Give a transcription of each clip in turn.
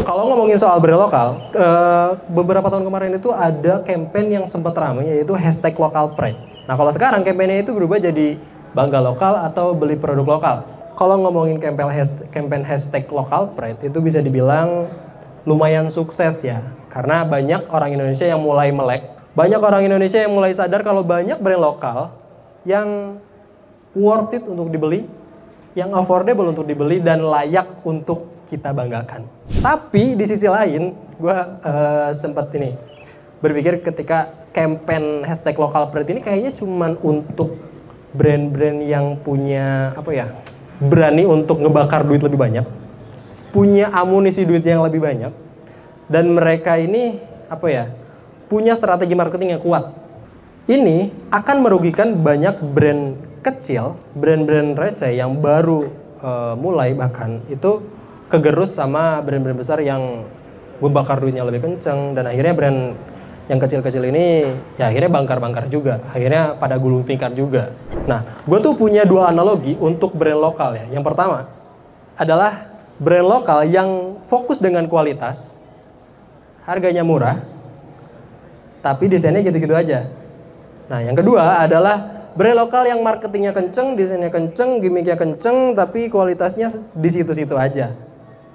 Kalau ngomongin soal brand lokal, beberapa tahun kemarin itu ada campaign yang sempat ramai, yaitu hashtag local pride. Nah kalau sekarang campaignnya itu berubah jadi bangga lokal atau beli produk lokal. Kalau ngomongin campaign hashtag local pride itu bisa dibilang lumayan sukses ya. Karena banyak orang Indonesia yang mulai melek, banyak orang Indonesia yang mulai sadar kalau banyak brand lokal yang worth it untuk dibeli, yang affordable untuk dibeli dan layak untuk kita banggakan. Tapi di sisi lain, gue sempat ini berpikir ketika campaign hashtag local pride ini kayaknya cuman untuk brand-brand yang punya berani untuk ngebakar duit lebih banyak, punya amunisi duit yang lebih banyak, dan mereka ini punya strategi marketing yang kuat. Ini akan merugikan banyak brand kecil, brand-brand receh yang baru mulai bahkan itu kegerus sama brand-brand besar yang bakar duitnya lebih kenceng, dan akhirnya brand yang kecil-kecil ini ya akhirnya bangkar-bangkar juga, akhirnya pada gulung tikar juga. Nah, gue tuh punya dua analogi untuk brand lokal ya. Yang pertama adalah brand lokal yang fokus dengan kualitas, harganya murah, tapi desainnya gitu-gitu aja. Nah, yang kedua adalah brand lokal yang marketingnya kenceng, desainnya kenceng, gimmicknya kenceng, tapi kualitasnya di situ-situ aja.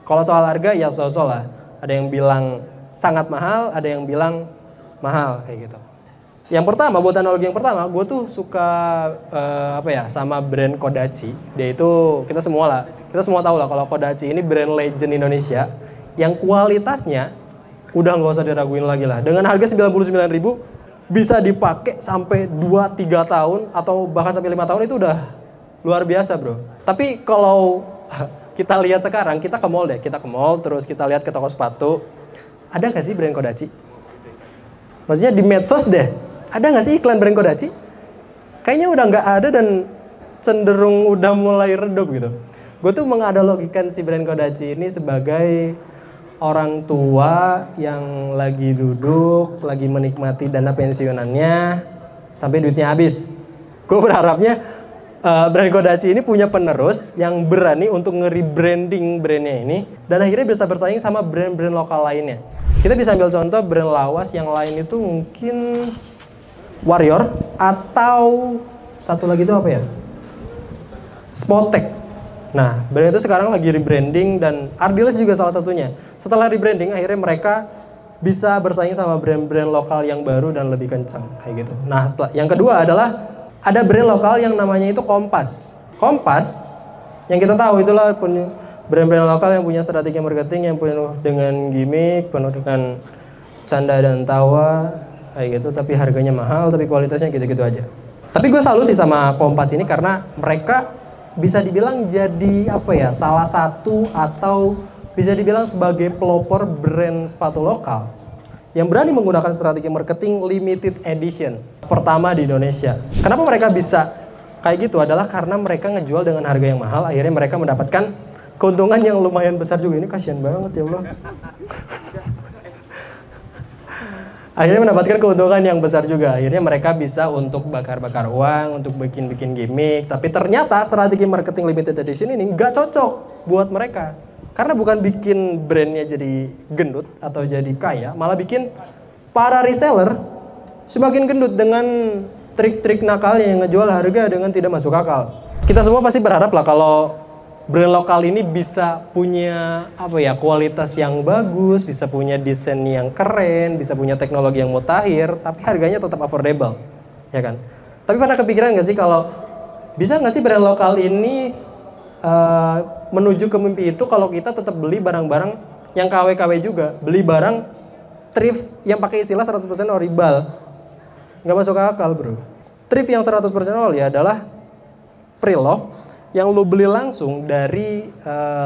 Kalau soal harga ya so-so lah. Ada yang bilang sangat mahal, ada yang bilang mahal kayak gitu. Yang pertama, buat analogi yang pertama, gue tuh suka sama brand Kodachi. Dia itu kita semua tahu lah kalau Kodachi ini brand legend Indonesia yang kualitasnya udah nggak usah diraguin lagi lah. Dengan harga 99.000 bisa dipakai sampai 2-3 tahun atau bahkan sampai 5 tahun itu udah luar biasa, bro. Tapi kalau kita lihat sekarang, kita ke mall terus kita lihat ke toko sepatu, ada nggak sih brand Kodachi? Maksudnya di medsos deh, ada nggak sih iklan brand Kodachi? Kayaknya udah nggak ada dan cenderung udah mulai redup gitu. Gue tuh menganalogikan si brand Kodachi ini sebagai orang tua yang lagi duduk, lagi menikmati dana pensiunannya sampai duitnya habis. Gue berharapnya brand Kodachi ini punya penerus yang berani untuk nge-rebranding brandnya ini dan akhirnya bisa bersaing sama brand-brand lokal lainnya. Kita bisa ambil contoh brand lawas yang lain itu mungkin Warrior atau satu lagi itu Spotek. Nah, brand itu sekarang lagi rebranding dan Ardiles juga salah satunya. Setelah rebranding akhirnya mereka bisa bersaing sama brand-brand lokal yang baru dan lebih kencang kayak gitu. Nah, yang kedua adalah ada brand lokal yang namanya itu Kompas. Kompas yang kita tahu itulah brand-brand lokal yang punya strategi marketing yang penuh dengan gimmick, penuh dengan canda dan tawa kayak gitu, tapi harganya mahal, tapi kualitasnya gitu-gitu aja. Tapi gue salut sih sama Kompas ini karena mereka bisa dibilang jadi salah satu atau bisa dibilang sebagai pelopor brand sepatu lokal yang berani menggunakan strategi marketing limited edition pertama di Indonesia. Kenapa mereka bisa kayak gitu adalah karena mereka ngejual dengan harga yang mahal, akhirnya mereka mendapatkan keuntungan yang lumayan besar juga. Ini kasihan banget ya Allah. Akhirnya mendapatkan keuntungan yang besar juga. Akhirnya mereka bisa untuk bakar-bakar uang, untuk bikin-bikin gimmick. Tapi ternyata strategi marketing limited edition ini nggak cocok buat mereka. Karena bukan bikin brandnya jadi gendut atau jadi kaya, malah bikin para reseller semakin gendut dengan trik-trik nakalnya yang ngejual harga dengan tidak masuk akal. Kita semua pasti berharap lah kalau brand lokal ini bisa punya kualitas yang bagus, bisa punya desain yang keren, bisa punya teknologi yang mutakhir, tapi harganya tetap affordable, ya kan? Tapi pernah kepikiran nggak sih kalau bisa nggak sih brand lokal ini menuju ke mimpi itu kalau kita tetap beli barang-barang yang KW-KW juga, beli barang thrift yang pakai istilah 100% oribal, nggak masuk akal, bro. Thrift yang 100% oli adalah pre-love yang lo beli langsung dari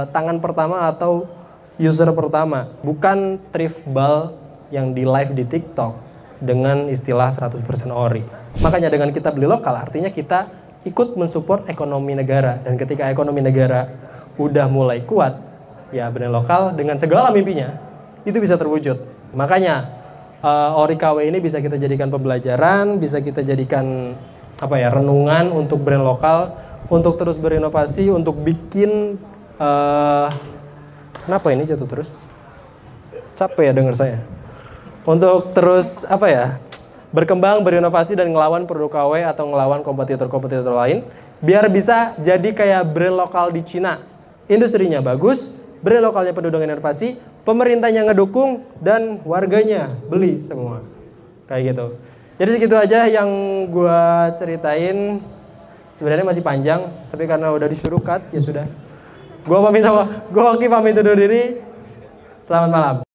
tangan pertama atau user pertama, bukan thrift ball yang di live di TikTok dengan istilah 100% ori. Makanya dengan kita beli lokal artinya kita ikut mensupport ekonomi negara, dan ketika ekonomi negara udah mulai kuat, ya brand lokal dengan segala mimpinya itu bisa terwujud. Makanya ori KW ini bisa kita jadikan pembelajaran, bisa kita jadikan renungan untuk brand lokal untuk terus berinovasi, untuk bikin kenapa ini jatuh terus? capek ya dengar saya. Untuk terus apa ya, berkembang, berinovasi dan ngelawan produk KW atau ngelawan kompetitor-kompetitor lain, biar bisa jadi kayak brand lokal di Cina. Industrinya bagus, brand lokalnya penuh dengan inovasi, pemerintahnya ngedukung, dan warganya beli semua. Kayak gitu. Jadi segitu aja yang gua ceritain. Sebenarnya masih panjang, tapi karena udah disuruh cut, ya sudah. Gua Oki pamit undur diri. Selamat malam.